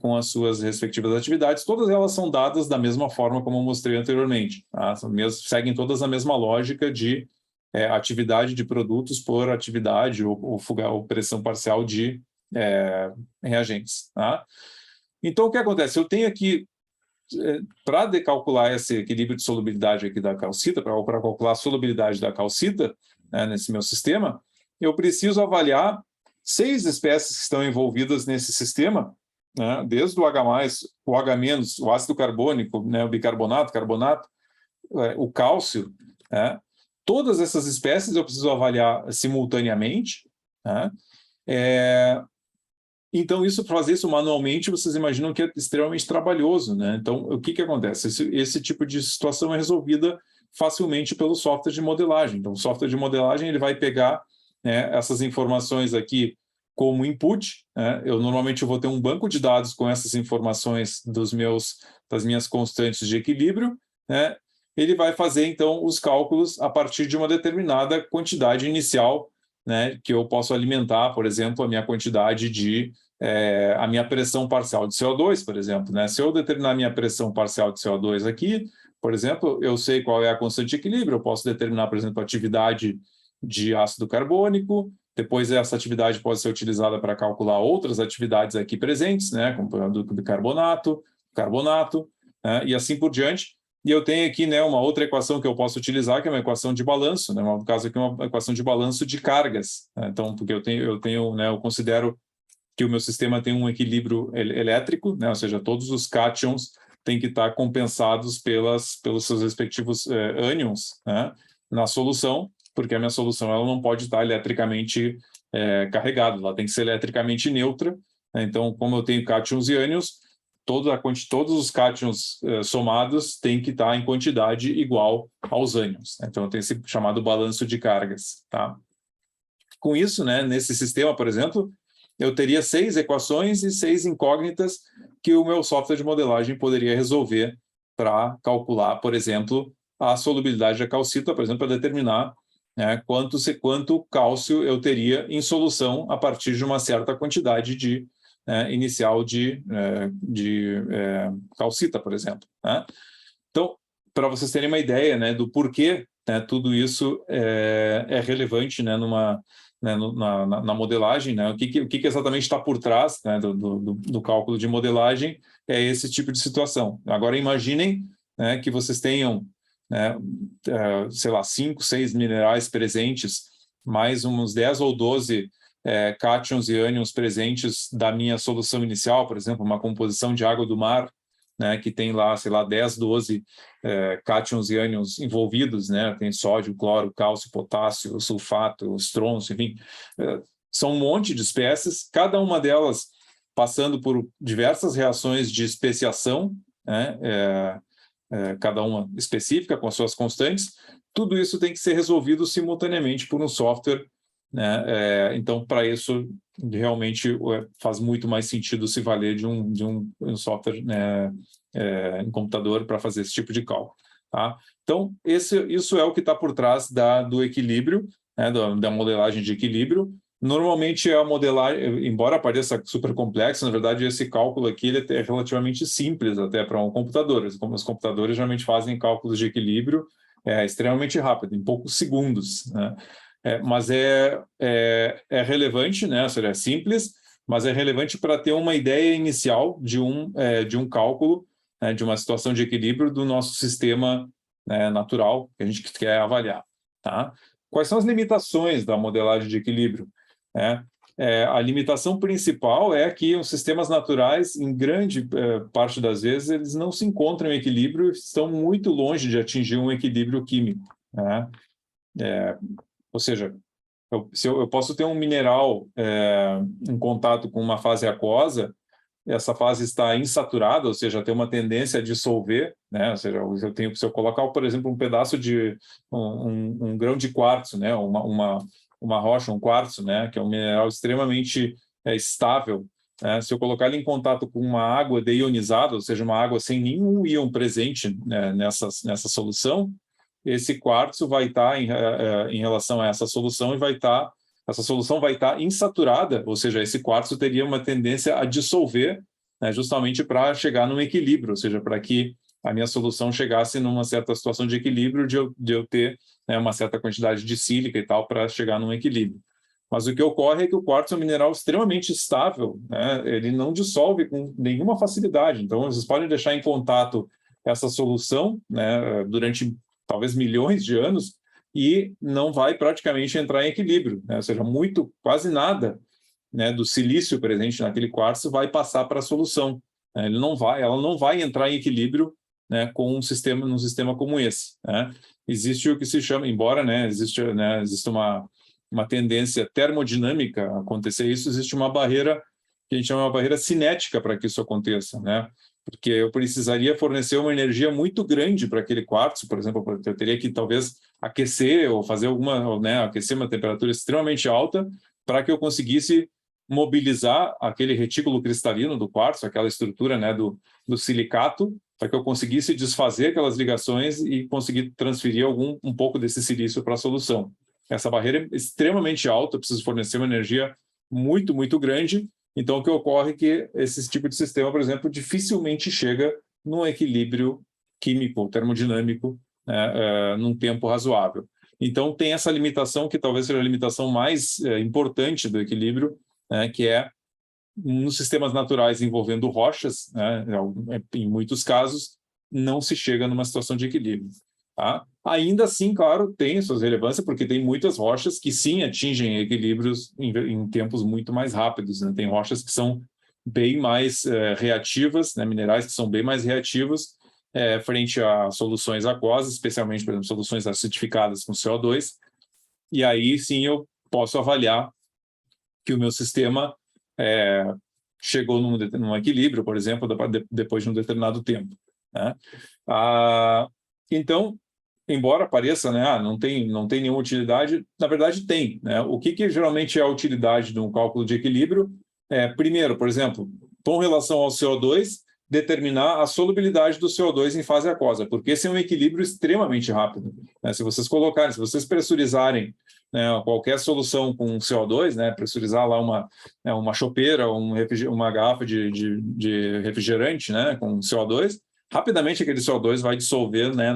S1: com as suas respectivas atividades, todas elas são dadas da mesma forma como eu mostrei anteriormente. Tá? Seguem todas a mesma lógica de atividade de produtos por atividade ou pressão parcial de reagentes. Tá? Então, o que acontece? Eu tenho aqui, para decalcular esse equilíbrio de solubilidade aqui da calcita, para calcular a solubilidade da calcita, né, nesse meu sistema, eu preciso avaliar 6 espécies que estão envolvidas nesse sistema, né, desde o H+, o H-, o ácido carbônico, né, o bicarbonato, carbonato, o cálcio, né, todas essas espécies eu preciso avaliar simultaneamente, né, então, para fazer isso manualmente, vocês imaginam que é extremamente trabalhoso, né? Então, o que acontece? Esse tipo de situação é resolvida facilmente pelo software de modelagem. Então, o software de modelagem ele vai pegar, né, essas informações aqui como input, né? Eu normalmente vou ter um banco de dados com essas informações das minhas constantes de equilíbrio, né? Ele vai fazer, então, os cálculos a partir de uma determinada quantidade inicial, né, que eu posso alimentar, por exemplo, a minha quantidade de a minha pressão parcial de CO2, por exemplo. Né? Se eu determinar a minha pressão parcial de CO2 aqui, por exemplo, eu sei qual é a constante de equilíbrio, eu posso determinar, por exemplo, a atividade de ácido carbônico, depois essa atividade pode ser utilizada para calcular outras atividades aqui presentes, né, como do bicarbonato, carbonato, né, e assim por diante. E eu tenho aqui, né, uma outra equação que eu posso utilizar, que é uma equação de balanço, né, no caso aqui uma equação de balanço de cargas. Né, então, porque eu considero que o meu sistema tem um equilíbrio elétrico, né, ou seja, todos os cátions têm que estar compensados pelos seus respectivos ânions, né, na solução, porque a minha solução ela não pode estar eletricamente carregada, ela tem que ser eletricamente neutra. Né, então, como eu tenho cátions e ânions, todos os cátions somados têm que estar em quantidade igual aos ânions. Né? Então, eu tenho esse chamado balanço de cargas. Tá? Com isso, né, nesse sistema, por exemplo, eu teria 6 equações e 6 incógnitas que o meu software de modelagem poderia resolver para calcular, por exemplo, a solubilidade da calcita, por exemplo, para determinar, né, quanto cálcio eu teria em solução a partir de uma certa quantidade inicial de calcita, por exemplo. Né? Então, para vocês terem uma ideia, né, do porquê, né, tudo isso é relevante, né, na modelagem, né? O que exatamente está por trás, né, do cálculo de modelagem é esse tipo de situação. Agora, imaginem, né, que vocês tenham, né, sei lá, 5, 6 minerais presentes, mais uns 10 ou 12 cátions e ânions presentes da minha solução inicial, por exemplo, uma composição de água do mar, né, que tem lá, sei lá, 10, 12 cátions e ânions envolvidos, né, tem sódio, cloro, cálcio, potássio, sulfato, estrôncio, enfim, são um monte de espécies, cada uma delas passando por diversas reações de especiação, né, cada uma específica, com as suas constantes, tudo isso tem que ser resolvido simultaneamente por um software, né, então, para isso, realmente faz muito mais sentido se valer de um software, né, em computador para fazer esse tipo de cálculo. Tá? Então, isso é o que está por trás do equilíbrio, né, da modelagem de equilíbrio. Normalmente, a modelagem, embora pareça super complexa, na verdade, esse cálculo aqui ele é relativamente simples até para um computador. Como os computadores geralmente fazem cálculos de equilíbrio extremamente rápido, em poucos segundos. Né? Mas é relevante, né? Ou seja, é simples, mas é relevante para ter uma ideia inicial de um cálculo, né, de uma situação de equilíbrio do nosso sistema, né, natural que a gente quer avaliar. Tá? Quais são as limitações da modelagem de equilíbrio? A limitação principal é que os sistemas naturais, em grande parte das vezes, eles não se encontram em equilíbrio e estão muito longe de atingir um equilíbrio químico. Né? Ou seja, eu posso ter um mineral em contato com uma fase aquosa, essa fase está insaturada, ou seja, tem uma tendência a dissolver, né? Ou seja, se eu colocar, por exemplo, um pedaço de um grão de quartzo, né? Uma rocha, um quartzo, né? Que é um mineral extremamente estável, né? Se eu colocar ele em contato com uma água deionizada, ou seja, uma água sem nenhum íon presente, né, nessa solução, esse quartzo vai estar em relação a essa solução essa solução vai estar insaturada, ou seja, esse quartzo teria uma tendência a dissolver, né, justamente para chegar num equilíbrio, ou seja, para que a minha solução chegasse numa certa situação de equilíbrio, de eu ter, né, uma certa quantidade de sílica e tal para chegar num equilíbrio. Mas o que ocorre é que o quartzo é um mineral extremamente estável, né? Ele não dissolve com nenhuma facilidade. Então, vocês podem deixar em contato essa solução, né, durante talvez milhões de anos, e não vai praticamente entrar em equilíbrio, né? Ou seja, quase nada, né, do silício presente naquele quartzo vai passar para a solução. Ela não vai entrar em equilíbrio, né, com num sistema como esse, né? Existe o que se chama, embora, né, existe uma tendência termodinâmica a acontecer isso, existe uma barreira que a gente chama de barreira cinética para que isso aconteça, né? Porque eu precisaria fornecer uma energia muito grande para aquele quartzo, por exemplo, eu teria que talvez aquecer ou fazer né, aquecer uma temperatura extremamente alta para que eu conseguisse mobilizar aquele retículo cristalino do quartzo, aquela estrutura, né, do silicato, para que eu conseguisse desfazer aquelas ligações e conseguir transferir um pouco desse silício para a solução. Essa barreira é extremamente alta, eu preciso fornecer uma energia muito, muito grande. Então, o que ocorre é que esse tipo de sistema, por exemplo, dificilmente chega num equilíbrio químico, termodinâmico, né, num tempo razoável. Então, tem essa limitação, que talvez seja a limitação mais importante do equilíbrio, né, que é nos sistemas naturais envolvendo rochas, né, em muitos casos, não se chega numa situação de equilíbrio. Tá? Ainda assim, claro, tem suas relevâncias, porque tem muitas rochas que sim atingem equilíbrios em tempos muito mais rápidos. Né? Tem rochas que são bem mais reativas, né? Minerais que são bem mais reativos frente a soluções aquosas, especialmente, por exemplo, soluções acidificadas com CO2, e aí sim eu posso avaliar que o meu sistema chegou num equilíbrio, por exemplo, depois de um determinado tempo. Né? Então, embora pareça, né, não tem nenhuma utilidade, na verdade tem. Né? O que geralmente é a utilidade de um cálculo de equilíbrio? Primeiro, por exemplo, com relação ao CO2, determinar a solubilidade do CO2 em fase aquosa, porque esse é um equilíbrio extremamente rápido. Né? Se vocês pressurizarem, né, qualquer solução com CO2, né, pressurizar lá uma chopeira, uma garrafa de refrigerante, né, com CO2, rapidamente aquele CO2 vai dissolver, né,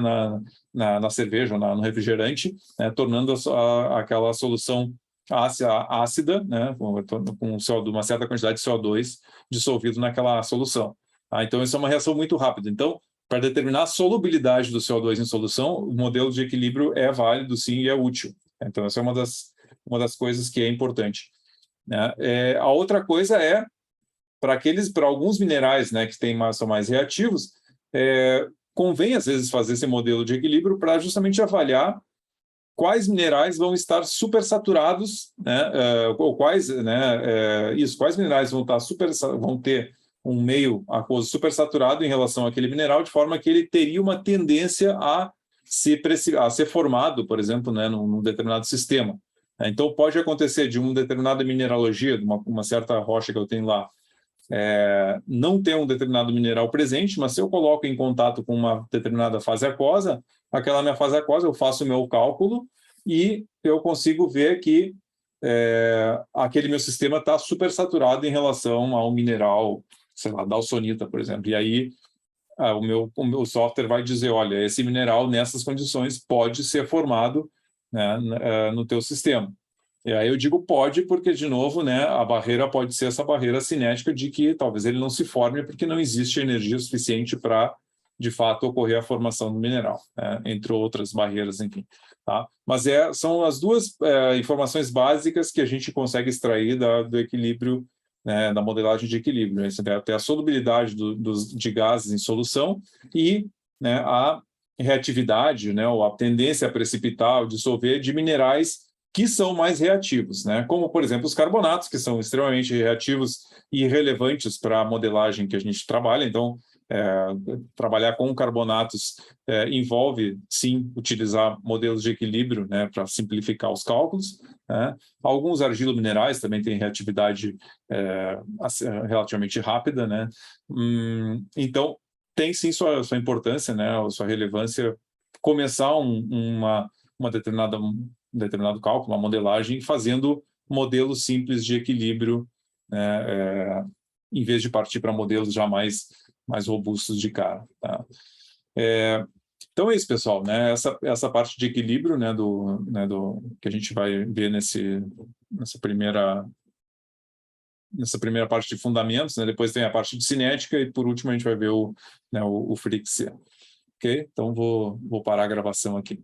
S1: na cerveja, no refrigerante, né, tornando aquela solução ácida, né, com uma certa quantidade de CO2 dissolvido naquela solução. Então, isso é uma reação muito rápida. Então, para determinar a solubilidade do CO2 em solução, o modelo de equilíbrio é válido, sim, e é útil. Então, essa é uma das coisas que é importante. Né? A outra coisa é, para alguns minerais, né, que são mais reativos, convém, às vezes, fazer esse modelo de equilíbrio para justamente avaliar quais minerais vão estar supersaturados, né, ou quais minerais vão ter um meio aquoso supersaturado em relação àquele mineral, de forma que ele teria uma tendência a ser formado, por exemplo, né, num determinado sistema. Então, pode acontecer de uma determinada mineralogia, de uma certa rocha que eu tenho lá, não ter um determinado mineral presente, mas se eu coloco em contato com uma determinada fase aquosa, aquela minha fase aquosa, eu faço o meu cálculo e eu consigo ver que aquele meu sistema está supersaturado em relação ao mineral, sei lá, dalsonita, por exemplo. E aí o meu software vai dizer, olha, esse mineral nessas condições pode ser formado, né, no teu sistema. E aí eu digo pode porque, de novo, né, a barreira pode ser essa barreira cinética de que talvez ele não se forme porque não existe energia suficiente para, de fato, ocorrer a formação do mineral, né, entre outras barreiras, enfim. Tá? Mas são as duas informações básicas que a gente consegue extrair do equilíbrio, né, da modelagem de equilíbrio. Né? Você tem até a solubilidade de gases em solução e, né, a reatividade, né, ou a tendência a precipitar ou dissolver de minerais que são mais reativos, né? Como, por exemplo, os carbonatos, que são extremamente reativos e relevantes para a modelagem que a gente trabalha. Então, trabalhar com carbonatos envolve, sim, utilizar modelos de equilíbrio, né, para simplificar os cálculos. Né? Alguns argilominerais também têm reatividade relativamente rápida. Né? Então, tem, sim, sua importância, né, sua relevância, começar um determinado cálculo, uma modelagem, fazendo modelos simples de equilíbrio, né, em vez de partir para modelos já mais robustos de cara. Tá? Então é isso, pessoal, né? Essa parte de equilíbrio, né, do que a gente vai ver nessa primeira parte de fundamentos, né? Depois tem a parte de cinética e por último a gente vai ver o Frixia. Ok? Então vou parar a gravação aqui.